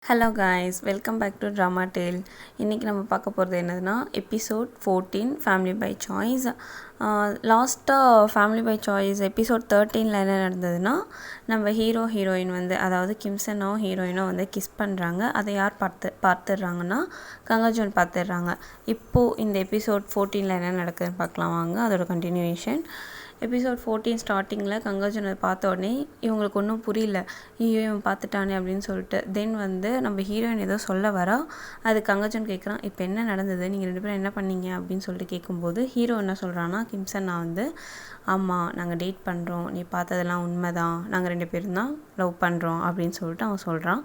Hello guys, welcome back to drama tale. இன்றைக்கி நம்ம பார்க்க போகிறது என்னதுன்னா எபிசோட் 14 ஃபேமிலி பை சாய்ஸ். லாஸ்ட்டாக ஃபேமிலி பை சாய்ஸ் எபிசோட் 13 என்ன நடந்ததுன்னா, நம்ம ஹீரோயின் வந்து அதாவது கிம்சனும் ஹீரோயினும் வந்து கிஸ் பண்ணுறாங்க. அதை யார் பார்த்துடுறாங்கன்னா கங்காஜோன் பார்த்துடுறாங்க. இப்போது இந்த எபிசோட் 14 என்ன நடக்குதுன்னு பார்க்கலாம் வாங்க. அதோட கண்டினியூஷன். எபிசோட் 14 ஸ்டார்டிங்கில் கங்காஜனை பார்த்த உடனே இவங்களுக்கு ஒன்றும் புரியல, இவன் பார்த்துட்டானே அப்படின்னு சொல்லிட்டு. தென் வந்து நம்ம ஹீரோயின் ஏதோ சொல்ல வரா. அது கங்காஜன் கேட்குறான், இப்போ என்ன நடந்தது, நீங்கள் 2 பேரும் என்ன பண்ணீங்க அப்படின்னு சொல்லிட்டு கேட்கும்போது ஹீரோ என்ன சொல்கிறான்னா, கிம்சன் நான் வந்து ஆமாம் நாங்கள் டேட் பண்ணுறோம், நீ பார்த்ததெல்லாம் உண்மை தான், நாங்கள் 2 பேரும் தான் லவ் பண்ணுறோம் அப்படின்னு சொல்லிட்டு அவன் சொல்கிறான்.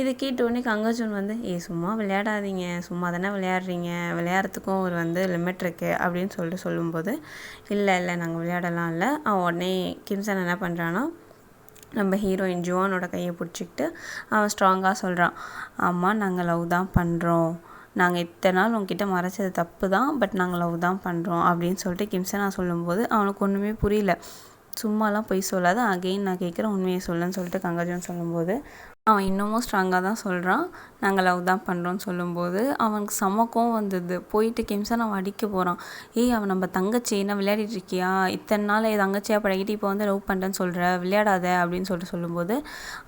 இதை கேட்டோடனே கங்காஜன் வந்து சும்மா விளையாடாதீங்க, சும்மா தானே விளையாடுறீங்க, விளையாடுறதுக்கும் ஒரு வந்து லிமிட் இருக்குது அப்படின்னு சொல்லிட்டு சொல்லும்போது இல்லை நாங்கள் விளையாடலாம் இல்லை. அவன் உடனே கிம்சன் என்ன பண்ணுறான்னா நம்ம ஹீரோயின் ஜுவானோட கையை பிடிச்சிக்கிட்டு அவன் ஸ்ட்ராங்காக சொல்கிறான், ஆமாம் நாங்கள் லவ் தான் பண்ணுறோம், நாங்கள் இத்தனை நாள் உங்ககிட்ட மறைச்சது தப்பு தான், பட் நாங்கள் லவ் தான் பண்ணுறோம் அப்படின்னு சொல்லிட்டு கிம்சனா சொல்லும்போது அவனுக்கு ஒன்றுமே புரியல. சும்மாலாம் போய் சொல்லாத, அகெயின் நான் கேட்குறேன் உண்மையை சொல்லுன்னு சொல்லிட்டு கங்காஜன் சொல்லும்போது அவன் இன்னமும் ஸ்ட்ராங்காக தான் சொல்கிறான், நாங்கள் லவ் தான் பண்ணுறோன்னு சொல்லும்போது அவனுக்கு சமக்கம் வந்தது. போயிட்டு கிம்சன் அவன் அடிக்க போகிறான். அவன் நம்ம தங்கச்சி என்ன விளையாடிட்டு இருக்கியா, இத்தனை நாள் தங்கச்சியாக பழகிட்டு இப்போ வந்து லவ் பண்ணுறேன்னு சொல்கிற, விளையாடாத அப்படின்னு சொல்லிட்டு சொல்லும்போது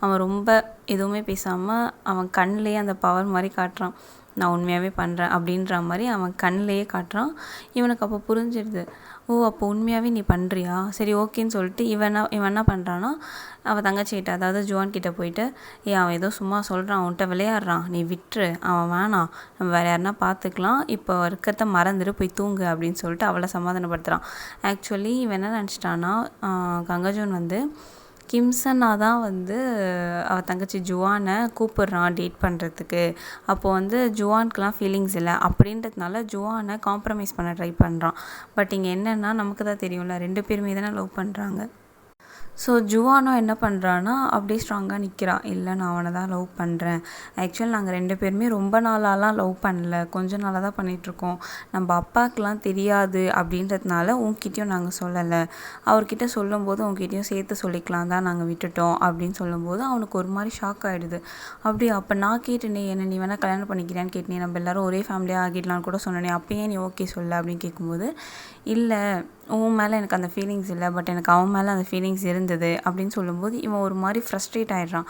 அவன் ரொம்ப எதுவுமே பேசாமல் அவன் கண்ணிலேயே அந்த பவர் மாதிரி காட்டுறான், நான் உண்மையாகவே பண்ணுறேன் அப்படின்ற மாதிரி அவன் கண்ணிலேயே காட்டுறான். இவனுக்கு அப்போ புரிஞ்சிடுது, அப்போ உண்மையாகவே நீ பண்ணுறியா, சரி ஓகேன்னு சொல்லிட்டு இவன் என்ன பண்ணுறான்னா அவன் தங்கச்சிக்கிட்ட அதாவது ஜுவான்கிட்ட போயிட்டு அவன் ஏதோ சும்மா சொல்கிறான், அவன்கிட்ட விளையாடுறான், நீ விட்டுரு, அவன் வேணாம், நம்ம வேறு யாருனா பார்த்துக்கலாம், இப்போ இருக்கிறத மறந்துட்டு போய் தூங்கு அப்படின்னு சொல்லிட்டு அவளை சமாதானப்படுத்துகிறான். ஆக்சுவலி இவன் என்ன நினச்சிட்டான்னா கங்காஜோன் வந்து கிம்சனா தான் வந்து அவள் தங்கச்சி ஜுவானை கூப்பிட்றான் டேட் பண்ணுறதுக்கு. அப்போது வந்து ஜுவானுக்குலாம் ஃபீலிங்ஸ் இல்லை அப்படின்றதுனால ஜுவானை காம்ப்ரமைஸ் பண்ண ட்ரை பண்ணுறான். பட் இங்கே என்னென்னா நமக்கு தான் தெரியும்ல, 2 பேருமே தானே லவ் பண்ணுறாங்க. ஸோ ஜுவானும் என்ன பண்ணுறான்னா அப்படியே ஸ்ட்ராங்காக நிற்கிறான், இல்லை நான் அவனை தான் லவ் பண்ணுறேன், ஆக்சுவலி நாங்கள் 2 பேருமே ரொம்ப நாளாலாம் லவ் பண்ணல, கொஞ்ச நாளாக தான் பண்ணிகிட்ருக்கோம், நம்ம அப்பாவுக்கெலாம் தெரியாது அப்படின்றதுனால உங்ககிட்டையும் நாங்கள் சொல்லலை, அவர்கிட்ட சொல்லும்போது உங்ககிட்டையும் சேர்த்து சொல்லிக்கலாம் தான் நாங்கள் விட்டுட்டோம் அப்படின்னு சொல்லும்போது அவனுக்கு ஒரு மாதிரி ஷாக் ஆகிடுது. அப்படி அப்போ நான் கேட்டேனே, என்ன நீ வேணால் கல்யாணம் பண்ணிக்கிறேன்னு கேட்டேனே, நம்ம எல்லோரும் ஒரே ஃபேமிலியாக ஆகிடலான்னு கூட சொன்னேனே, அப்பயே நீ ஓகே சொல்ல அப்படின்னு கேட்கும்போது இல்லை உன் மேலே எனக்கு அந்த ஃபீலிங்ஸ் இல்லை, பட் எனக்கு அவன் மேலே அந்த ஃபீலிங்ஸ் இருந்தது அப்படின்னு சொல்லும்போது இவன் ஒரு மாதிரி ஃப்ரஸ்ட்ரேட் ஆகிடுறான்.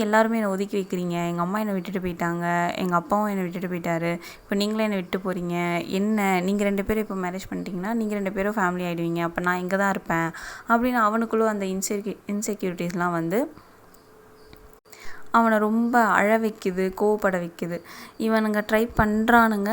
எல்லாருமே என்னை ஒதுக்கி வைக்கிறீங்க, எங்கள் அம்மா என்னை விட்டுட்டு போயிட்டாங்க, எங்கள் அப்பாவும் என்னை விட்டுட்டு போயிட்டாரு, இப்போ நீங்களே என்னை விட்டு போகிறீங்க, என்ன நீங்கள் 2 பேரும் இப்போ மேரேஜ் பண்ணிட்டீங்கன்னா நீங்கள் 2 பேரும் ஃபேமிலி ஆகிடுவீங்க, அப்போ நான் இங்கே தான் இருப்பேன் அப்படின்னு அவனுக்குள்ளே அந்த இன்செக்யூரிட்டிஸ்லாம் வந்து அவனை ரொம்ப அழ வைக்குது, கோவப்பட வைக்குது. இவனுங்க ட்ரை பண்ணுறானுங்க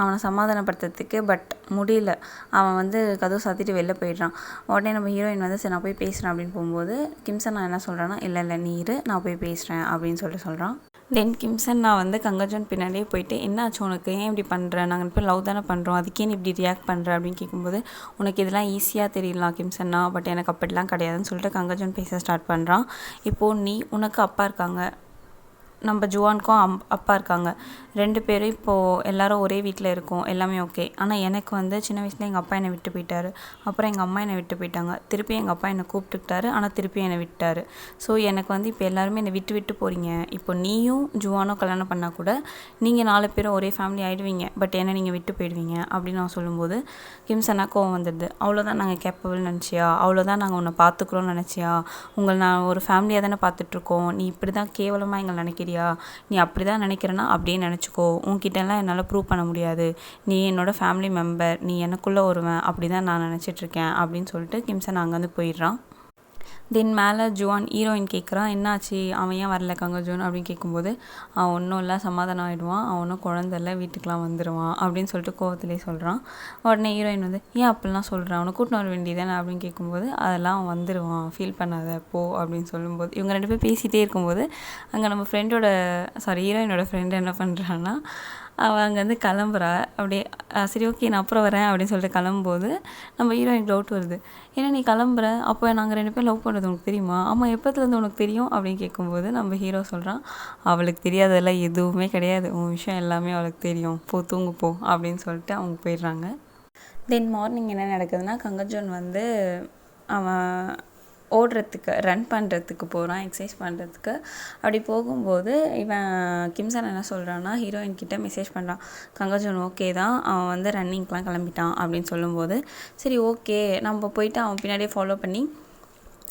அவனை சமாதானப்படுத்துறதுக்கு, பட் முடியல. அவன் வந்து கதவு சாத்திட்டு வெளில போயிடுறான். உடனே நம்ம ஹீரோயின் வந்து சரி நான் போய் பேசுகிறேன் அப்படின்னு போகும்போது கிம்சன் நான் என்ன சொல்கிறேன்னா இல்லை நீ இரு, நான் போய் பேசுகிறேன் அப்படின்னு சொல்கிறான். தென் கிம்சன் நான் வந்து கங்காஜன் பின்னாடியே போயிட்டு என்னாச்சு உனக்கு, ஏன் இப்படி பண்ணுறேன், நாங்கள் இப்போ லவ் தானே பண்ணுறோம், அதுக்கே நீ இப்படி ரியாக்ட் பண்ணுற அப்படின்னு கேட்கும்போது உனக்கு இதெல்லாம் ஈஸியாக தெரியலாம் கிம்சன்னா, பட் எனக்கு அப்படிலாம் கிடையாதுன்னு சொல்லிட்டு கங்காஜன் பேச ஸ்டார்ட் பண்ணுறான். இப்போது உனக்கு அப்பா இருக்காங்க, நம்ம ஜுவானுக்கும் அப்பா இருக்காங்க, 2 பேரும் இப்போது எல்லோரும் ஒரே வீட்டில் இருக்கோம், எல்லாமே ஓகே. ஆனால் எனக்கு வந்து சின்ன வயசில் எங்கள் அப்பா என்னை விட்டு போயிட்டார், அப்புறம் எங்கள் அம்மா என்னை விட்டு போயிட்டாங்க, திருப்பி எங்கள் அப்பா என்னை கூப்பிட்டுக்கிட்டாரு, ஆனால் திருப்பி என்னை விட்டார். ஸோ எனக்கு வந்து இப்போ எல்லாருமே என்னை விட்டு போகிறீங்க, இப்போ நீயும் ஜுவானும் கல்யாணம் பண்ணால் கூட நீங்கள் 4 பேரும் ஒரே ஃபேமிலி ஆகிடுவீங்க, பட் என்னை நீங்கள் விட்டு போயிடுவீங்க அப்படின்னு நான் சொல்லும்போது கிம்சனா கோவம் வந்துடுது. அவ்வளோதான் நாங்கள் கேப்பபிள் நினச்சியா, அவ்வளோதான் நாங்கள் உன்னை பார்த்துக்குறோன்னு நினச்சியா, உங்களை நான் ஒரு ஃபேமிலியாக தானே பார்த்துட்ருக்கோம், நீ இப்படி தான் கேவலமாக எங்களை நினைக்கிறீங்க, நீ அப்படி தான் நினைக்கிறேன்னா அப்படியே நினச்சிக்கோ, உன்கிட்டலாம் என்னால் ப்ரூவ் பண்ண முடியாது, நீ என்னோடய ஃபேமிலி மெம்பர், நீ எனக்குள்ளே ஒருவன், அப்படி தான் நான் நினச்சிட்ருக்கேன் அப்படின்னு சொல்லிட்டு கிம்சன் அங்கேருந்து போயிடுறான். தென் மேலே ஜுவான் ஹீரோயின் கேட்குறான், என்னாச்சு அவன் ஏன் வரல கங்காஜோன் அப்படின்னு கேட்கும்போது அவன் ஒன்றும் இல்லை சமாதானம் ஆகிடுவான், அவனும் குழந்தைல வீட்டுக்கெலாம் வந்துடுவான் அப்படின்னு சொல்லிட்டு கோவத்திலே சொல்கிறான். உடனே ஹீரோயின் வந்து ஏன் அப்படிலாம் சொல்கிறான், அவனை கூட்டின்னு வர வேண்டியதானே அப்படின்னு கேட்கும்போது அதெல்லாம் அவன் வந்துடுவான், ஃபீல் பண்ணாத போ அப்படின்னு சொல்லும்போது இவங்க 2 பேர் பேசிகிட்டே இருக்கும்போது அங்கே நம்ம ஹீரோயினோட ஃப்ரெண்டு என்ன பண்ணுறான்னா அவள் அங்கேருந்து கிளம்புறா. அப்படியே சரி ஓகே நான் அப்புறம் வரேன் அப்படின்னு சொல்லிட்டு கிளம்பும்போது நம்ம ஹீரோயினுக்கு டவுட் வருது, ஏன்னா நீ கிளம்புற, அப்போ நாங்கள் 2 பேரும் லவ் பண்ணுறது உனக்கு தெரியுமா, ஆமாம் எப்போத்துலேருந்து உனக்கு தெரியும் அப்படின்னு கேட்கும்போது நம்ம ஹீரோ சொல்கிறான், அவளுக்கு தெரியாதெல்லாம் எதுவுமே கிடையாது, உன் விஷயம் எல்லாமே அவளுக்கு தெரியும், போ தூங்கு போ அப்படின்னு சொல்லிட்டு அவங்க போயிடுறாங்க. தென் மார்னிங் என்ன நடக்குதுன்னா கங்கஜோன் வந்து அவன் ஓடுறதுக்கு ரன் பண்ணுறதுக்கு போகிறான், எக்ஸசைஸ் பண்ணுறதுக்கு. அப்படி போகும்போது இவன் கிம்சன் என்ன சொல்கிறான்னா, ஹீரோயின் கிட்ட மெசேஜ் பண்ணுறான், கங்கஜன் ஓகே தான், அவன் வந்து ரன்னிங்க்கெலாம் கிளம்பிட்டான் அப்படின்னு சொல்லும்போது, சரி ஓகே நம்ம போயிட்டு அவன் பின்னாடியே ஃபாலோ பண்ணி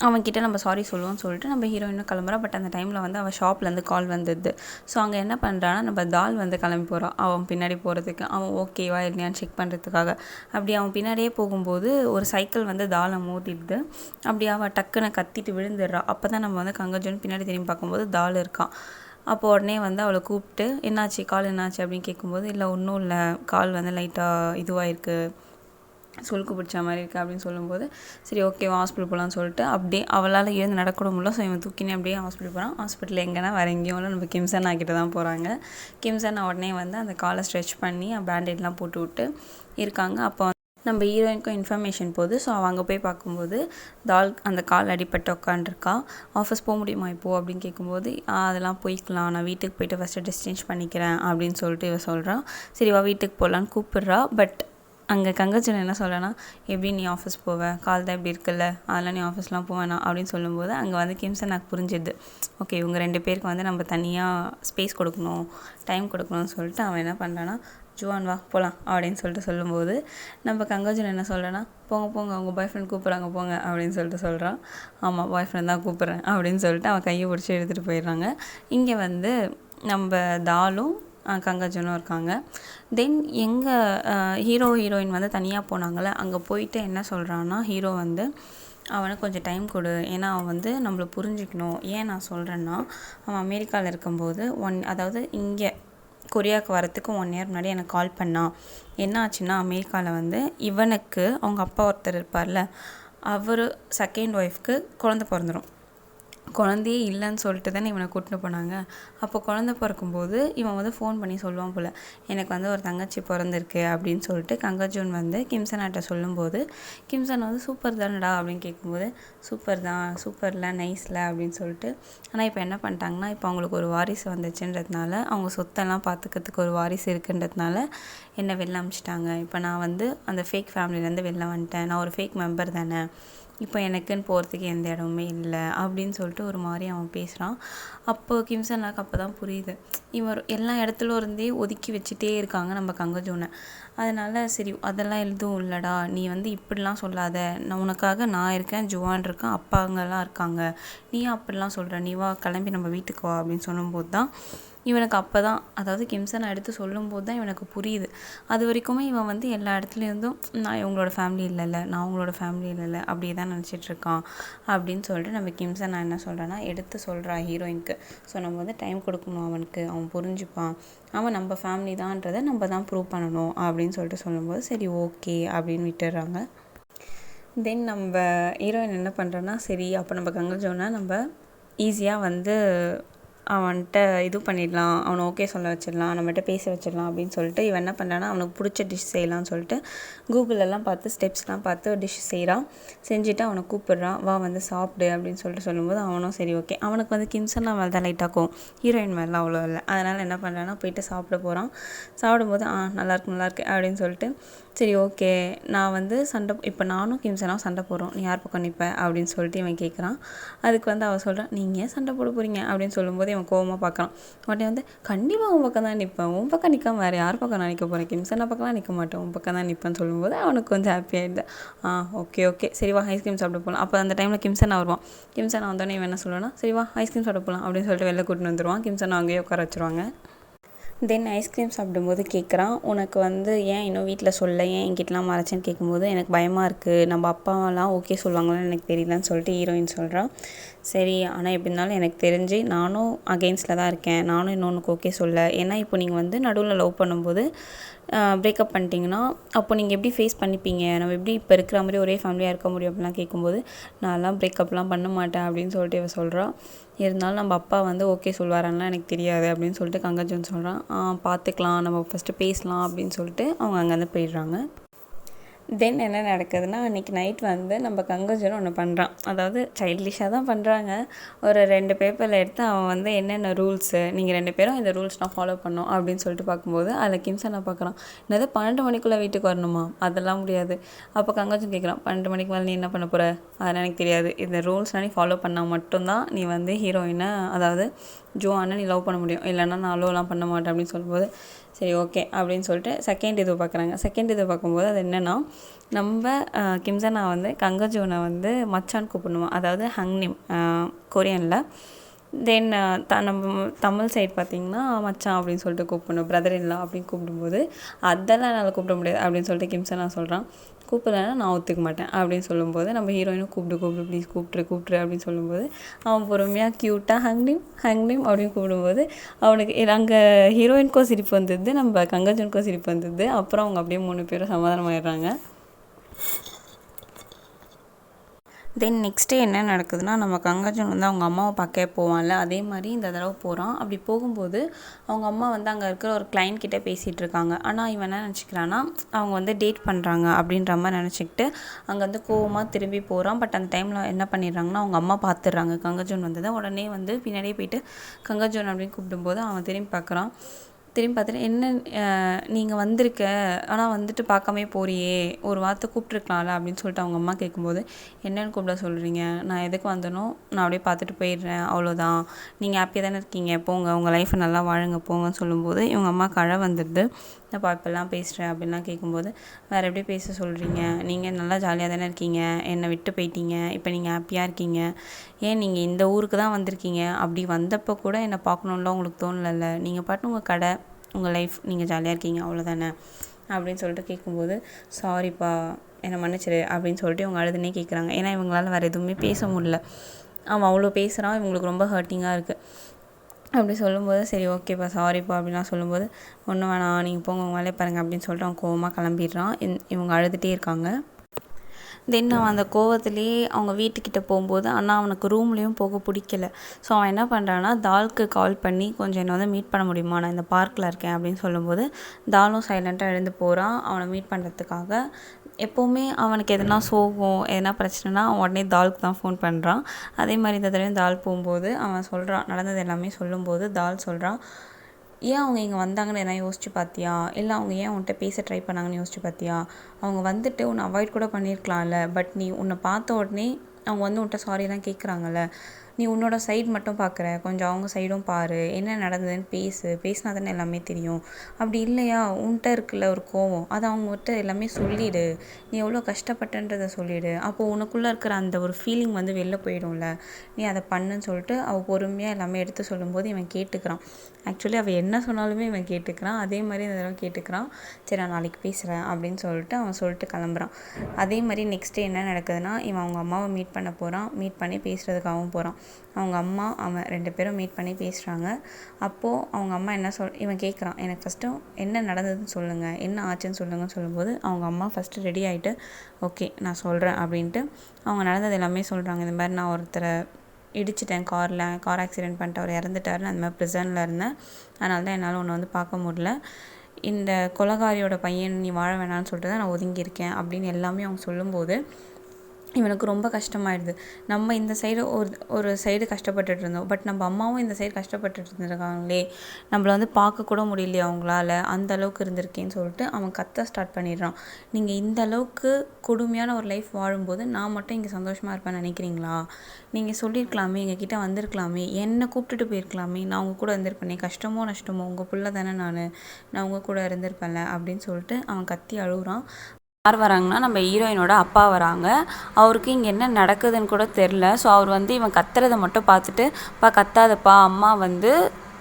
அவன்கிட்ட நம்ம சாரி சொல்லுவோம்னு சொல்லிட்டு நம்ம ஹீரோயினும் கிளம்புறா. பட் அந்த டைமில் வந்து அவன் ஷாப்லேருந்து கால் வந்துடுது. ஸோ அங்கே என்ன பண்ணுறான்னா, நம்ம தால் வந்து கிளம்பி போகிறான் அவன் பின்னாடி போகிறதுக்கு, அவன் ஓகேவா இல்லையான்னு செக் பண்ணுறதுக்காக. அப்படி அவன் பின்னாடியே போகும்போது ஒரு சைக்கிள் வந்து தாலை மோதிடுது. அப்படி அவன் டக்குன்னு கத்திட்டு விழுந்துடுறா. அப்போ தான் நம்ம வந்து கங்கஜன் பின்னாடி திரும்பி பார்க்கும்போது தால் இருக்கான். அப்போ உடனே வந்து அவளை கூப்பிட்டு என்னாச்சு கால் என்னாச்சு அப்படின்னு கேட்கும்போது, இல்லை ஒன்றும் இல்லை, கால் வந்து லைட்டாக இதுவாகிருக்கு, சுளுக்கு பிடிச்ச மாதிரி இருக்குது அப்படின்னு சொல்லும்போது, சரி ஓகே ஹாஸ்பிட்டல் போகலான்னு சொல்லிட்டு அப்படியே அவளால் எழுந்து நடக்கூட முடியல. ஸோ இவன் தூக்கினே அப்படியே ஹாஸ்பிட்டல் போகிறான். ஹாஸ்பிட்டல் எங்கன்னா வேறு எங்கேயும் இல்லை, நம்ம கிம்சன் ஆகிட்ட தான் போகிறாங்க. கிம்சன் உடனே வந்து அந்த காலை ஸ்ட்ரெச் பண்ணி பேண்டேட்லாம் போட்டு விட்டு இருக்காங்க. அப்போ நம்ம ஹீரோயினுக்கும் இன்ஃபர்மேஷன் போகுது. ஸோ அவள் அங்கே போய் பார்க்கும்போது தால் அந்த கால் அடிப்பட்டு உட்காந்துருக்கா. ஆஃபீஸ் போக முடியுமா இப்போது அப்படின்னு கேட்கும்போது, அதெல்லாம் போய்க்கலாம், நான் வீட்டுக்கு போய்ட்டு ஃபஸ்ட்டு ட்ரெஸ் சேஞ்ச் பண்ணிக்கிறேன் அப்படின்னு சொல்லிட்டு இவள் சொல்கிறான். சரி வா வீட்டுக்கு போகலான்னு கூப்பிட்றா. பட் அங்கே கங்கஜன் என்ன சொல்கிறேன்னா, எப்படி நீ ஆஃபீஸ் போவேன், கால் தான் இப்படி இருக்குல்ல, அதெல்லாம் நீ ஆஃபீஸ்லாம் போவேணா அப்படின்னு சொல்லும்போது, அங்கே வந்து கிம்சன் எனக்கு புரிஞ்சுது, ஓகே இவங்க 2 பேருக்கு வந்து நம்ம தனியாக ஸ்பேஸ் கொடுக்கணும், டைம் கொடுக்கணும்னு சொல்லிட்டு அவன் என்ன பண்ணுறான்னா, ஜுவான் வா போகலாம் அப்படின்னு சொல்லிட்டு சொல்லும்போது, நம்ம கங்கஜன் என்ன சொல்கிறேன்னா, போங்க போங்க அவங்க பாய் ஃப்ரெண்ட் கூப்பிட்றாங்க போங்க அப்படின்னு சொல்லிட்டு சொல்கிறான். ஆமாம் பாய் ஃப்ரெண்ட் தான் கூப்பிட்றேன் அப்படின்னு சொல்லிட்டு அவன் கையை பிடிச்சி எடுத்துகிட்டு போயிடுறாங்க. இங்கே வந்து நம்ம தாலும் கங்கஜனும் இருக்காங்க. தென் எங்கள் ஹீரோயின் வந்து தனியாக போனாங்களே, அங்கே போயிட்டு என்ன சொல்கிறான்னா, ஹீரோ வந்து அவனுக்கு கொஞ்சம் டைம் கொடு, ஏன்னா அவன் வந்து நம்மளை புரிஞ்சுக்கணும். ஏன் நான் சொல்கிறேன்னா, அவன் அமெரிக்காவில் இருக்கும்போது அதாவது இங்கே கொரியாவுக்கு வரத்துக்கு 1 இயர் முன்னாடி எனக்கு கால் பண்ணான். என்ன ஆச்சுன்னா, அமெரிக்காவில் வந்து இவனுக்கு அவங்க அப்பா ஒருத்தர் இருப்பார்ல, அவர் செகண்ட் ஒய்ஃப்க்கு குழந்தை பிறந்துடும். குழந்தையே இல்லைன்னு சொல்லிட்டு தானே இவனை கூட்டின்னு போனாங்க. அப்போ குழந்தை பிறக்கும்போது இவன் வந்து ஃபோன் பண்ணி சொல்லுவான் போல், எனக்கு வந்து ஒரு தங்கச்சி பிறந்திருக்கு அப்படின்னு சொல்லிட்டு கங்கஜூன் வந்து கிம்சனாட்ட சொல்லும்போது, கிம்சன் வந்து சூப்பர் தானடா அப்படின்னு கேட்கும்போது, சூப்பர் தான், சூப்பரில் நைஸில் அப்படின்னு சொல்லிட்டு. ஆனால் இப்போ என்ன பண்ணிட்டாங்கன்னா, இப்போ அவங்களுக்கு ஒரு வாரிசு வந்துச்சுன்றதுனால, அவங்க சொத்தெல்லாம் பார்த்துக்கிறதுக்கு ஒரு வாரிசு இருக்குன்றதுனால என்னை வெளில அனுப்பிச்சிட்டாங்க. இப்போ நான் வந்து அந்த ஃபேக் ஃபேமிலியிலேருந்து வெளில வந்துட்டேன், நான் ஒரு ஃபேக் மெம்பர் தானே, இப்போ எனக்குன்னு போகிறதுக்கு எந்த இடமுமே இல்லை அப்படின்னு சொல்லிட்டு ஒரு மாதிரி அவன் பேசுகிறான். அப்போ கிம்சனாக்கு அப்போ தான் புரியுது, இவன் எல்லா இடத்துல இருந்தே ஒதுக்கி வச்சுட்டே இருக்காங்க நம்ம கங்கஜோனை. அதனால் சரி அதெல்லாம் எதுவும் இல்லைடா, நீ வந்து இப்படிலாம் சொல்லாத, நான் உனக்காக நான் இருக்கேன், ஜுவான் இருக்கேன், அப்பாங்கெல்லாம் இருக்காங்க, நீயும் அப்படிலாம் சொல்கிற, நீ வா கிளம்பி நம்ம வீட்டுக்கு வா அப்படின்னு சொல்லும்போது தான் இவனுக்கு அப்போ தான், அதாவது கிம்சனை எடுத்து சொல்லும்போது தான் இவனுக்கு புரியுது. அது வரைக்குமே இவன் வந்து எல்லா இடத்துலேருந்தும் நான் இவங்களோட ஃபேமிலி இல்லைல்ல, நான் அவங்களோட ஃபேமிலி இல்லைல்ல, அப்படியே தான் நினச்சிட்ருக்கான் அப்படின்னு சொல்லிட்டு நம்ம கிம்சன் நான் என்ன சொல்கிறேன்னா எடுத்து சொல்கிறான் ஹீரோயினுக்கு. ஸோ நம்ம வந்து டைம் கொடுக்கணும் அவனுக்கு, அவன் புரிஞ்சுப்பான், அவன் நம்ம ஃபேமிலி தான்றதை நம்ம தான் ப்ரூவ் பண்ணணும் அப்படின்னு சொல்லிட்டு சொல்லும்போது சரி ஓகே அப்படின்னு விட்டுடுறாங்க. தென் நம்ம ஹீரோயின் என்ன பண்ணுறோன்னா, சரி அப்போ நம்ம கங்கஜோனை நம்ம ஈஸியாக வந்து அவன்கிட்ட இது பண்ணிடலாம், அவனை ஓகே சொல்ல வச்சிடலாம், நம்மகிட்ட பேச வச்சிடலாம் அப்படின்னு சொல்லிட்டு இவன் என்ன பண்ணுறான்னா, அவனுக்கு பிடிச்ச டிஷ் செய்யலாம்னு சொல்லிட்டு கூகுளெல்லாம் பார்த்து ஸ்டெப்ஸ்லாம் பார்த்து டிஷ் செய்கிறான். செஞ்சுட்டு அவனை கூப்பிட்றான், வா வந்து சாப்பிடு அப்படின்னு சொல்லிட்டு சொல்லும்போது அவனும் சரி ஓகே. அவனுக்கு வந்து கிம்சன் மேலே தான் லைட்டாக்கும், ஹீரோயின் மேலாம் அவ்வளோ இல்லை. அதனால் என்ன பண்ணுறான்னா போயிட்டு சாப்பிட போகிறான். சாப்பிடும்போது நல்லாயிருக்கு அப்படின்னு சொல்லிட்டு சரி ஓகே நான் வந்து இப்போ நானும் கிம்சனாவும் சண்டை போடுறோம், நீ யார் பக்கம் நிற்ப அப்படின்னு சொல்லிட்டு இவன் கேட்குறான். அதுக்கு வந்து அவள் சொல்கிறான், நீங்கள் ஏன் சண்டை போட போகிறீங்க அப்படின்னு சொல்லும்போது இவன் கோவமாக பார்க்குறான். உடனே வந்து கண்டிப்பாக உன் பக்கம் தான் நிற்பேன், உன் பக்கம் நிற்காம வேறு யார் பக்கம் நான் நிற்க போகிறேன், கிம்சனா பக்கம்லாம் நிற்க மாட்டேன், உன் பக்கம் தான் நிற்பேன்னு சொல்லும்போது அவனுக்கு கொஞ்சம் ஹாப்பி ஆகிடுது. ஓகே சரி வா ஐஸ்கிரீம் சாப்பிட போகலாம். அப்போ அந்த டைமில் கிம்சனா வருவான். கிம்சனா வந்தோடனே இவன் என்ன சொல்லுவான்னா, சரி வா ஐஸ்கிரீம் சாப்பிட போகலாம் அப்படின்னு சொல்லிட்டு வெளில கூட்டின்னு வந்துடுவான். கிம்சனா அங்கேயே உட்கார வச்சுருவாங்க. தென் ஐஸ்கிரீம் சாப்பிடும்போது கேட்குறான், உனக்கு வந்து ஏன் இன்னும் வீட்டில் சொல்ல, ஏன் என்கிட்டலாம் மறைச்சேன்னு கேட்கும்போது எனக்கு பயமாக இருக்குது, நம்ம அப்பாவெல்லாம் ஓகே சொல்லுவாங்களான்னு எனக்கு தெரியலன்னு சொல்லிட்டு ஹீரோயின் சொல்கிறான். சரி ஆனால் எப்படி இருந்தாலும் எனக்கு தெரிஞ்சு நானும் அகெயின்ஸ்டில் தான் இருக்கேன், நானும் இன்னொன்றுக்கு ஓகே சொல்ல, ஏன்னா இப்போ நீங்கள் வந்து நடுவில் லவ் பண்ணும்போது பிரேக்கப் பண்ணிட்டீங்கன்னா அப்போ நீங்கள் எப்படி ஃபேஸ் பண்ணிப்பீங்க, நம்ம எப்படி இப்போ இருக்கிற மாதிரி ஒரே ஃபேமிலியாக இருக்க முடியும் அப்படிலாம் கேட்கும்போது, நான்லாம் பிரேக்கப்லாம் பண்ண மாட்டேன் அப்படின்னு சொல்லிட்டு இவன் சொல்கிறான். இருந்தாலும் நம்ம அப்பா வந்து ஓகே சொல்வாரான்லாம் எனக்கு தெரியாது அப்படின்னு சொல்லிட்டு கங்கஜன் சொல்கிறான். பார்த்துக்கலாம், நம்ம ஃபஸ்ட்டு பேசலாம் அப்படின்னு சொல்லிட்டு அவங்க அங்கேருந்து போயிடுறாங்க. தென் என்ன நடக்குதுன்னா, அன்றைக்கி நைட் வந்து நம்ம கங்கஜன் ஒன்று பண்ணுறான். அதாவது சைல்டிஷாக தான் பண்ணுறாங்க. ஒரு 2 பேப்பரில் எடுத்து அவன் வந்து என்னென்ன ரூல்ஸு, நீங்கள் 2 பேரும் இந்த ரூல்ஸ் நான் ஃபாலோ பண்ணணும் அப்படின்னு சொல்லிட்டு பார்க்கும்போது, அதில் கிம்சனை பார்க்குறான். என்னது 12 மணிக்குள்ளே வீட்டுக்கு வரணுமா? அதெல்லாம் முடியாது. அப்போ கங்கஜன் கேட்குறான், 12 மணிக்கு மேலே நீ என்ன பண்ண போகிற? அதெல்லாம் எனக்கு தெரியாது. இந்த ரூல்ஸ்லாம் நீ ஃபாலோ பண்ணால் மட்டும்தான் நீ வந்து ஹீரோயினை, அதாவது ஜோவானை நீ லவ் பண்ண முடியும், இல்லைன்னா நான் அலோவெலாம் பண்ண மாட்டேன் அப்படின்னு சொல்லும்போது, சரி ஓகே அப்படின்னு சொல்லிட்டு செகண்ட் இது பார்க்குறாங்க. செகண்ட் இது பார்க்கும்போது அது என்னென்னா, நம்ம கிம்சனா வந்து கங்கஜோனை வந்து மச்சான் கூப்பிடணுமா, அதாவது ஹங்னிம் கொரியனில். தென் நம்ம தமிழ் சைட் பார்த்திங்கன்னா மச்சான் அப்படின்னு சொல்லிட்டு கூப்பிடணும், பிரதர் இல்லா அப்படின்னு கூப்பிடும்போது, அதெல்லாம் என்னால் கூப்பிட முடியாது அப்படின்னு சொல்லிட்டு கிம்சனா சொல்கிறான். கூப்பிடலைன்னா நான் ஒத்துக்க மாட்டேன் அப்படின்னு சொல்லும்போது, நம்ம ஹீரோயினும் கூப்பிட்டு ப்ளீஸ் கூப்பிட்ரு அப்படின்னு சொல்லும்போது, அவன் பொறுமையாக க்யூட்டாக ஹங்னிம் அப்படின்னு கூப்பிடும்போது அவனுக்கு அங்கே ஹீரோயினுக்கும் சிரிப்பு வந்துடுது, நம்ம கங்கஜனுக்கும் சிரிப்பு வந்துடுது. அப்புறம் அவங்க அப்படியே 3 பேரும் சமாதானம் ஆயிடுறாங்க. தென் நெக்ஸ்ட் டே என்ன நடக்குதுன்னா, நம்ம கங்கஜன் வந்து அவங்க அம்மாவை பார்க்க போவான்ல, அதே மாதிரி இந்த தடவை போகிறான். அப்படி போகும்போது அவங்க அம்மா வந்து அங்கே இருக்கிற ஒரு கிளைண்ட் கிட்டே பேசிகிட்டு இருக்காங்க. ஆனால் இவன் என்ன நினச்சிக்கிறான்னா, அவங்க வந்து டேட் பண்ணுறாங்க அப்படின்ற மாதிரி நினச்சிக்கிட்டு அங்கே வந்து கோவமாக திரும்பி போகிறான். பட் அந்த டைமில் என்ன பண்ணிடுறாங்கன்னா, அவங்க அம்மா பார்த்துடுறாங்க கங்கஜன் வந்ததை. உடனே வந்து பின்னாடியே போயிட்டு கங்கஜன் அப்படின்னு கூப்பிடும்போது அவன் திரும்பி பார்க்குறான். திரும்பி பார்த்துட்டு, என்ன நீங்கள் வந்திருக்க, ஆனால் வந்துட்டு பார்க்காமே போறியே, ஒரு வார்த்தை கூப்பிட்ருக்கலாம்ல அப்படின்னு சொல்லிட்டு அவங்க அம்மா கேட்கும்போது, என்னென்னு கூப்பிட சொல்கிறீங்க, நான் எதுக்கு வந்தனோ நான் அப்படியே பார்த்துட்டு போயிடுறேன், அவ்வளோதான், நீங்கள் ஹாப்பியாக தானே இருக்கீங்க, போங்க உங்கள் லைஃப்பை நல்லா வாழுங்க போங்கன்னு சொல்லும்போது இவங்க அம்மா கழை வந்துடுது. நான் இப்போல்லாம் பேசுகிறேன் அப்படின்லாம் கேட்கும்போது, வேறு எப்படி பேச சொல்கிறீங்க, நீங்கள் நல்லா ஜாலியாக தானே இருக்கீங்க, என்னை விட்டு போயிட்டீங்க, இப்போ நீங்கள் ஹாப்பியாக இருக்கீங்க, ஏன் நீங்கள் இந்த ஊருக்கு தான் வந்திருக்கீங்க, அப்படி வந்தப்போ கூட என்னை பார்க்கணுன்லாம் உங்களுக்கு தோணலைல்ல, நீங்கள் பாட்டு உங்கள் கடை உங்கள் லைஃப் நீங்கள் ஜாலியாக இருக்கீங்க அவ்வளோதானே அப்படின்னு சொல்லிட்டு கேட்கும்போது, சாரிப்பா என்னை மன்னிச்சிடு அப்படின்னு சொல்லிட்டு இவங்க அழுதுனே கேட்குறாங்க. ஏன்னா இவங்களால வேறு எதுவுமே பேச முடியல. அவன் அவ்வளோ பேசுகிறான், இவங்களுக்கு ரொம்ப ஹர்ட்டிங்காக இருக்குது. அப்படி சொல்லும்போது, சரி ஓகேப்பா சாரிப்பா அப்படின்லாம் சொல்லும்போது, ஒன்றும் வேணாம் நீங்கள் போங்க உங்கள் வேலையை பாருங்கள் அப்படின்னு சொல்லிட்டு அவன் கோவமாக கிளம்பிடுறான். இவங்க அழுதுகிட்டே இருக்காங்க. தென் அவன் அந்த கோவத்துலேயே அவங்க வீட்டுக்கிட்ட போகும்போது, ஆனால் அவனுக்கு ரூம்லேயும் போக பிடிக்கல. ஸோ அவன் என்ன பண்ணுறான்னா, தாலுக்கு கால் பண்ணி கொஞ்சம் என்னை வந்து மீட் பண்ண முடியுமா, நான் இந்த பார்க்கில் இருக்கேன் அப்படின்னு சொல்லும்போது, தாலும் சைலண்ட்டாக எழுந்து போகிறான் அவனை மீட் பண்ணுறதுக்காக. எப்போவுமே அவனுக்கு எதனா சோகம் எதனா பிரச்சனைனா அவன் உடனே தாலுக்கு தான் ஃபோன் பண்ணுறான். அதே மாதிரி இந்த தடவையும் தால் போகும்போது அவன் சொல்கிறான், நடந்தது எல்லாமே சொல்லும்போது தால் சொல்கிறான், ஏன் அவங்க இங்கே வந்தாங்கன்னு எதனா யோசிச்சு பார்த்தியா, இல்லை அவங்க ஏன் உன்கிட்ட பேச ட்ரை பண்ணாங்கன்னு யோசிச்சு பார்த்தியா, அவங்க வந்துட்டு உன்னை அவாய்ட் கூட பண்ணியிருக்கலாம்ல, பட் நீ உன்னை பார்த்த உடனே அவங்க வந்து உன்கிட்ட சாரிலாம் கேட்குறாங்கல்ல, நீ உன்னோட சைடு மட்டும் பார்க்குற, கொஞ்சம் அவங்க சைடும் பாரு, என்ன நடந்ததுன்னு பேசினா தானே எல்லாமே தெரியும். அப்படி இல்லையா, உன்கிட்ட இருக்குல்ல ஒரு கோவம், அதை அவங்ககிட்ட எல்லாமே சொல்லிவிடு, நீ எவ்வளோ கஷ்டப்பட்டன்றதை சொல்லிவிடு, அப்போது உனக்குள்ளே இருக்கிற அந்த ஒரு ஃபீலிங் வந்து வெளில போயிடும்ல, நீ அதை பண்ணுன்னு சொல்லிட்டு அவள் பொறுமையாக எல்லாமே எடுத்து சொல்லும்போது இவன் கேட்டுக்கிறான். ஆக்சுவலி அவள் என்ன சொன்னாலுமே இவன் கேட்டுக்கிறான். அதே மாதிரி இந்த தடவை கேட்டுக்கிறான். சரி நான் நாளைக்கு பேசுகிறேன் அப்படின்னு சொல்லிட்டு அவன் சொல்லிட்டு கிளம்புறான். அதே மாதிரி நெக்ஸ்ட் டே என்ன நடக்குதுன்னா, இவன் அவங்க அம்மாவை மீட் பண்ண போகிறான். மீட் பண்ணி பேசுகிறதுக்காகவும் போகிறான். அவங்க அம்மா அவன் 2 பேரும் மீட் பண்ணி பேசுகிறாங்க. அப்போது அவங்க அம்மா என்ன இவன் கேட்குறான், எனக்கு ஃபஸ்ட்டு என்ன நடந்ததுன்னு சொல்லுங்கள், என்ன ஆச்சுன்னு சொல்லுங்கன்னு சொல்லும்போது அவங்க அம்மா ஃபஸ்ட்டு ரெடி ஆகிட்டு, ஓகே நான் சொல்கிறேன் அப்படின்ட்டு அவங்க நடந்தது எல்லாமே சொல்கிறாங்க. இந்த மாதிரி நான் ஒருத்தரை இடிச்சிட்டேன், கார் ஆக்சிடெண்ட் பண்ணிட்டு அவர் இறந்துட்டாருன்னு, அந்த மாதிரி ப்ரிசனில் இருந்தேன், அதனால தான் என்னால் உன்னை வந்து பார்க்க முடியல, இந்த கொலைகாரியோட பையன் நீ வாழ வேணான்னு சொல்லிட்டு தான் நான் ஒதுங்கியிருக்கேன் அப்படின்னு எல்லாமே அவங்க சொல்லும்போது இவனுக்கு ரொம்ப கஷ்டமாயிடுது. நம்ம இந்த சைடு ஒரு சைடு கஷ்டப்பட்டுட்டு இருந்தோம், பட் நம்ம அம்மாவும் இந்த சைடு கஷ்டப்பட்டுட்டு இருந்திருக்காங்களே, நம்மளை வந்து பார்க்கக்கூட முடியலையே அவங்களால, அந்த அளவுக்கு இருந்திருக்கேன்னு சொல்லிட்டு அவன் கத்த ஸ்டார்ட் பண்ணிடுறான். நீங்கள் இந்த அளவுக்கு கொடுமையான ஒரு லைஃப் வாழும்போது நான் மட்டும் இங்கே சந்தோஷமாக இருப்பேன்னு நினைக்கிறீங்களா, நீங்கள் சொல்லியிருக்கலாமே, எங்கள் கிட்டே வந்திருக்கலாமே, என்னை கூப்பிட்டுட்டு போயிருக்கலாமே, நான் உங்கள் கூட இருந்திருப்பேனே, கஷ்டமோ நஷ்டமோ உங்கள் பிள்ளை தானே, நான் உங்கள் கூட இருந்திருப்பேன்ல அப்படின்னு சொல்லிட்டு அவன் கத்தி அழுகுறான். யார் வராங்கன்னா, நம்ம ஹீரோயினோட அப்பா வராங்க. அவருக்கு இங்கே என்ன நடக்குதுன்னு கூட தெரில. ஸோ அவர் வந்து இவன் கத்துறதை மட்டும் பார்த்துட்டு, "பா கத்தாதப்பா, அம்மா வந்து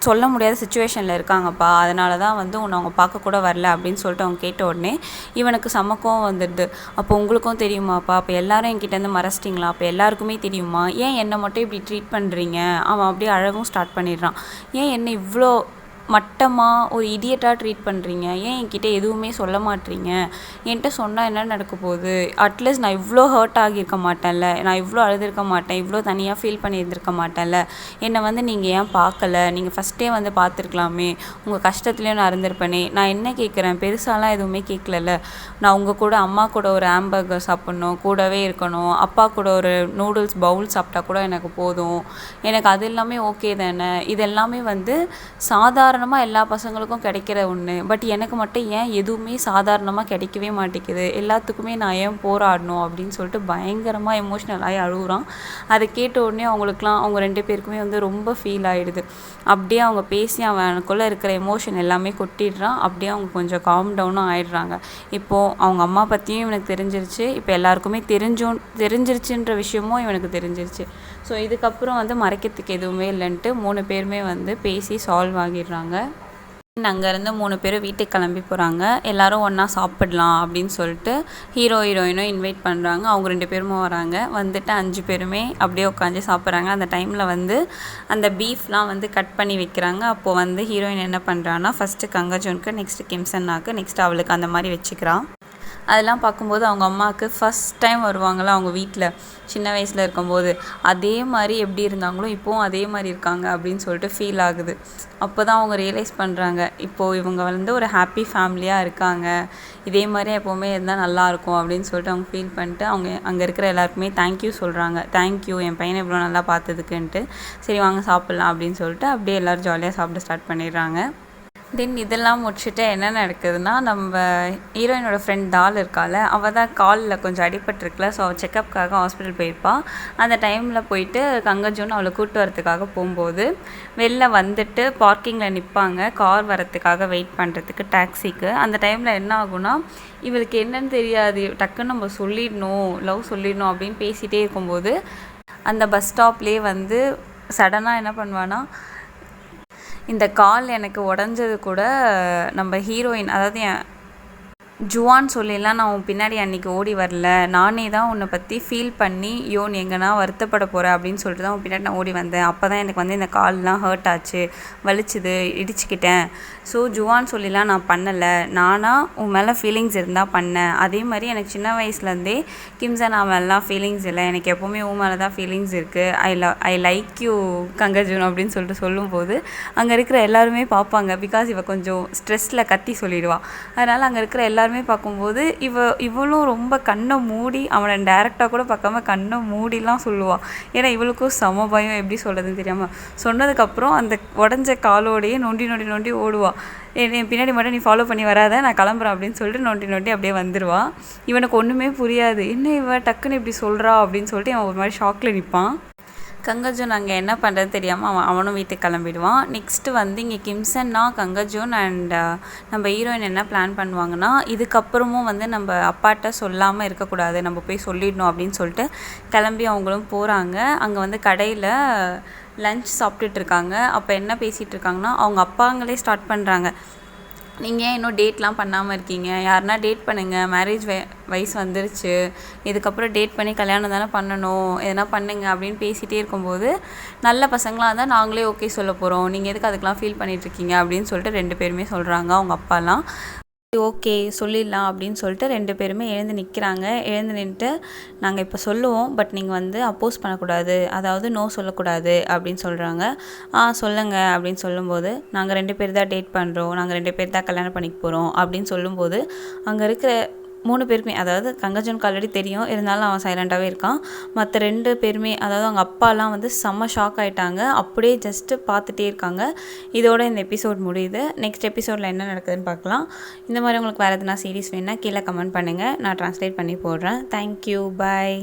சொல்ல முடியாத சுச்சுவேஷனில் இருக்காங்கப்பா, அதனால தான் வந்து உன்னை அவங்க பார்க்கக்கூட வரல" அப்படின்னு சொல்லிட்டு அவங்க கேட்ட உடனே இவனுக்கு சமக்கம் வந்துடுது. அப்போ உங்களுக்கும் தெரியுமாப்பா, அப்போ எல்லாரும் என்கிட்டேருந்து மறைச்சிட்டிங்களா, அப்போ எல்லாருக்குமே தெரியுமா, ஏன் என்னை மட்டும் இப்படி ட்ரீட் பண்ணுறீங்க, அவன் அப்படியே அழகும் ஸ்டார்ட் பண்ணிடுறான். ஏன் என்ன இவ்வளோ மட்டமாக ஒரு இடியட்டாக ட்ரீட் பண்ணுறீங்க? ஏன் என்கிட்ட எதுவுமே சொல்ல மாட்றீங்க? என்கிட்ட சொன்னால் என்ன நடக்க போகுது? அட்லீஸ்ட் நான் இவ்வளோ ஹர்ட் ஆகியிருக்க மாட்டேன்ல, நான் இவ்வளோ அழுதுருக்க மாட்டேன், இவ்வளோ தனியாக ஃபீல் பண்ணியிருந்திருக்க மாட்டேன்ல, என்னை வந்து நீங்கள் ஏன் பார்க்கல? நீங்கள் ஃபஸ்ட்டே வந்து பார்த்துருக்கலாமே, உங்கள் கஷ்டத்துலேயும் நான் இருந்திருப்பேனே. நான் என்ன கேட்குறேன், பெருசாலாம் எதுவுமே கேட்கலல்ல. நான் உங்கள் கூட அம்மா கூட ஒரு ஹாம்பர்கர் சாப்பிட்ணும், கூடவே இருக்கணும், அப்பா கூட ஒரு நூடுல்ஸ் பவுல் சாப்பிட்டா கூட எனக்கு போதும், எனக்கு அது எல்லாமே ஓகே தானே. இது எல்லாமே வந்து சாதாரணமாக எல்லா பசங்களுக்கும் கிடைக்கிற ஒன்று. பட் எனக்கு மட்டும் ஏன் எதுவுமே சாதாரணமாக கிடைக்கவே மாட்டேங்குது, எல்லாத்துக்குமே நான் ஏன் போராடணும் அப்படின்னு சொல்லிட்டு பயங்கரமாக எமோஷ்னல் ஆகி அழுகுறான். அதை கேட்ட உடனே அவங்களுக்குலாம் அவங்க 2 பேருக்குமே வந்து ரொம்ப ஃபீல் ஆகிடுது. அப்படியே அவங்க பேசி அவனுக்குள்ளே இருக்கிற எமோஷன் எல்லாமே கொட்டிடுறான். அப்படியே அவங்க கொஞ்சம் காம் டவுனும் ஆகிடுறாங்க. இப்போது அவங்க அம்மா பற்றியும் இவனுக்கு தெரிஞ்சிருச்சு, இப்போ எல்லாருக்குமே தெரிஞ்சிருச்சுன்ற விஷயமும் இவனுக்கு தெரிஞ்சிருச்சு. ஸோ இதுக்கப்புறம் வந்து மறைக்கிறதுக்கு எதுவுமே இல்லைன்ட்டு 3 பேருமே வந்து பேசி சால்வ் ஆகிடுறாங்க. அங்கேருந்து 3 பேரும் வீட்டுக்கு கிளம்பி போகிறாங்க. எல்லோரும் ஒன்றா சாப்பிடலாம் அப்படின்னு சொல்லிட்டு ஹீரோயினும் இன்வைட் பண்ணுறாங்க. அவங்க 2 பேரும் வராங்க. வந்துட்டு 5 பேருமே அப்படியே உட்காந்து சாப்பிட்றாங்க. அந்த டைமில் வந்து அந்த பீஃப்லாம் வந்து கட் பண்ணி வைக்கிறாங்க. அப்போது வந்து ஹீரோயின் என்ன பண்ணுறான்னா, ஃபஸ்ட்டு கங்கஜோனுக்கு, நெக்ஸ்ட்டு கிம்சன்னாக்கு, நெக்ஸ்ட் அவளுக்கு அந்த மாதிரி வச்சுக்கிறான். அதெல்லாம் பார்க்கும்போது அவங்க அம்மாவுக்கு ஃபஸ்ட் டைம் வருவாங்கள்ல அவங்க வீட்டில் சின்ன வயசில் இருக்கும்போது, அதே மாதிரி எப்படி இருந்தாங்களோ இப்போவும் அதே மாதிரி இருக்காங்க அப்படின்னு சொல்லிட்டு ஃபீல் ஆகுது. அப்போ தான் அவங்க ரியலைஸ் பண்ணுறாங்க, இப்போது இவங்க வந்து ஒரு ஹாப்பி ஃபேமிலியாக இருக்காங்க, இதே மாதிரி எப்போவுமே இருந்தால் நல்லாயிருக்கும் அப்படின்னு சொல்லிட்டு அவங்க ஃபீல் பண்ணிட்டு அவங்க அங்கே இருக்கிற எல்லாருக்குமே தேங்க்யூ சொல்கிறாங்க. தேங்க்யூ என் பையனை இவ்வளோ நல்லா பார்த்ததுக்குன்ட்டு. சரி வாங்க சாப்பிட்லாம் அப்படின்னு சொல்லிட்டு அப்படியே எல்லோரும் ஜாலியாக சாப்பிட ஸ்டார்ட் பண்ணிடுறாங்க. தென் இதெல்லாம் முடிச்சுட்டு என்ன நடக்குதுன்னா, நம்ம ஹீரோயினோட ஃப்ரெண்ட் டால் இருக்காள், அவள் தான் காலில் கொஞ்சம் அடிபட்டிருக்குல. ஸோ அவள் செக்கப்புக்காக ஹாஸ்பிட்டல் போயிருப்பாள். அந்த டைமில் போயிட்டு கங்கஜோன் அவளை கூப்பிட்டு வரத்துக்காக போகும்போது வெளில வந்துட்டு பார்க்கிங்கில் நிற்பாங்க கார் வரத்துக்காக வெயிட் பண்ணுறதுக்கு டாக்ஸிக்கு. அந்த டைமில் என்ன ஆகும்னா, இவளுக்கு என்னன்னு தெரியாது, டக்குன்னு நம்ம சொல்லிடணும், லவ் சொல்லிடணும் அப்படின்னு பேசிகிட்டே இருக்கும்போது அந்த பஸ் ஸ்டாப்லேயே வந்து சடனாக என்ன பண்ணுவான்னா, இந்த கால் எனக்கு உடஞ்சது கூட நம்ம ஹீரோயின், அதாவது ஜுவான் சொல்லிலாம் நான் உன் பின்னாடி அன்றைக்கி ஓடி வரல, நானே தான் உன்னை பற்றி ஃபீல் பண்ணி யோன் எங்கன்னா வருத்தப்பட போகிறேன் அப்படின்னு சொல்லிட்டு தான் உன் பின்னாடி நான் ஓடி வந்தேன். அப்போ தான் எனக்கு வந்து இந்த கால்லாம் ஹர்ட் ஆச்சு, வலிச்சுது, இடிச்சுக்கிட்டேன். ஸோ ஜுவான் சொல்லிலாம் நான் பண்ணலை, நானாக உன் மேலே ஃபீலிங்ஸ் இருந்தால் பண்ணேன். அதே மாதிரி எனக்கு சின்ன வயசுலேருந்தே கிம்சன் மேலாம் ஃபீலிங்ஸ் இல்லை, எனக்கு எப்போவுமே உன் மேலே தான் ஃபீலிங்ஸ் இருக்குது. ஐ லைக் யூ கங்கஜூன் அப்படின்னு சொல்லிட்டு சொல்லும்போது அங்கே இருக்கிற எல்லாருமே பார்ப்பாங்க. பிகாஸ் இவள் கொஞ்சம் ஸ்ட்ரெஸ்ஸில் கத்தி சொல்லிடுவாள். அதனால் அங்கே இருக்கிற எல்லாருமே பார்க்கும்போது இவளும் ரொம்ப கண்ணை மூடி, அவனை டைரெக்டாக கூட பார்க்காம கண்ணை மூடிலாம் சொல்லுவாள். ஏன்னா இவளுக்கும் சம பயம், எப்படி சொல்கிறதுன்னு தெரியாமல். சொன்னதுக்கப்புறம் அந்த உடஞ்ச காலோடையே நொண்டி ஓடுவாள். என் பின்னாடி மட்டும் நீ ஃபாலோ பண்ணி வராத, நான் கிளம்புறேன் அப்படின்னு சொல்லிட்டு நொண்டி அப்படியே வந்துடுவாள். இவனுக்கு ஒன்றுமே புரியாது, என்ன இவன் டக்குன்னு இப்படி சொல்கிறா அப்படின்னு சொல்லிட்டு அவன் ஒரு மாதிரி ஷாக்கில் நிற்பான். கங்கஜோன் அங்கே என்ன பண்ணுறது தெரியாமல் அவனும் வீட்டுக்கு கிளம்பிடுவான். நெக்ஸ்ட்டு வந்து இங்கே கிம்சன்னா கங்கஜோன் அண்ட் நம்ம ஹீரோயின் என்ன பிளான் பண்ணுவாங்கன்னா, இதுக்கப்புறமும் வந்து நம்ம அப்பாட்ட சொல்லாமல் இருக்கக்கூடாது, நம்ம போய் சொல்லிடணும் அப்படின்னு சொல்லிட்டு கிளம்பி அவங்களும் போகிறாங்க. அங்கே வந்து கடையில் லன்ச் சாப்பிட்டுட்டு இருக்காங்க. அப்போ என்ன பேசிகிட்டு இருக்காங்கன்னா, அவங்க அப்பாங்களே ஸ்டார்ட் பண்ணுறாங்க, நீங்கள் ஏன் இன்னும் டேட்லாம் பண்ணாமல் இருக்கீங்க, யாருனா டேட் பண்ணுங்கள், மேரேஜ் வயசு வந்துருச்சு, இதுக்கப்புறம் டேட் பண்ணி கல்யாணம் தானே பண்ணணும், எதனா பண்ணுங்க அப்படின்னு பேசிகிட்டே இருக்கும்போது, நல்ல பசங்களாக இருந்தால் நாங்களே ஓகே சொல்ல போகிறோம், நீங்கள் எதுக்கு அதுக்கெலாம் ஃபீல் பண்ணிகிட்ருக்கீங்க அப்படின்னு சொல்லிட்டு 2 பேருமே சொல்கிறாங்க. அவங்க அப்பாலாம் ஓகே சொல்லிடலாம் அப்படின்னு சொல்லிட்டு 2 பேருமே எழுந்து நிற்கிறாங்க. எழுந்து நின்றுட்டு, நாங்கள் இப்போ சொல்லுவோம், பட் நீங்கள் வந்து அப்போஸ் பண்ணக்கூடாது, அதாவது நோ சொல்லக்கூடாது அப்படின்னு சொல்கிறாங்க. சொல்லுங்கள் அப்படின்னு சொல்லும்போது, நாங்கள் 2 பேர் தான் டேட் பண்ணுறோம், நாங்கள் 2 பேர் தான் கல்யாணம் பண்ணிக்க போகிறோம் அப்படின்னு சொல்லும்போது, அங்கே இருக்கிற 3 பேருமே, அதாவது கங்கஜனுக்கு ஆல்ரெடி தெரியும், இருந்தாலும் அவன் சைலண்ட்டாகவே இருக்கான். மற்ற 2 பேருமே, அதாவது அவங்க அப்பாலாம் வந்து செம்ம ஷாக் ஆகிட்டாங்க. அப்படியே ஜஸ்ட்டு பார்த்துட்டே இருக்காங்க. இதோட இந்த எபிசோட் முடியுது. நெக்ஸ்ட் எபிசோடில் என்ன நடக்குதுன்னு பார்க்கலாம். இந்த மாதிரி உங்களுக்கு வேறு எதுனா சீரிஸ் வேணுன்னா கீழே கமெண்ட் பண்ணுங்கள், நான் ட்ரான்ஸ்லேட் பண்ணி போடுறேன். தேங்க்யூ, பாய்.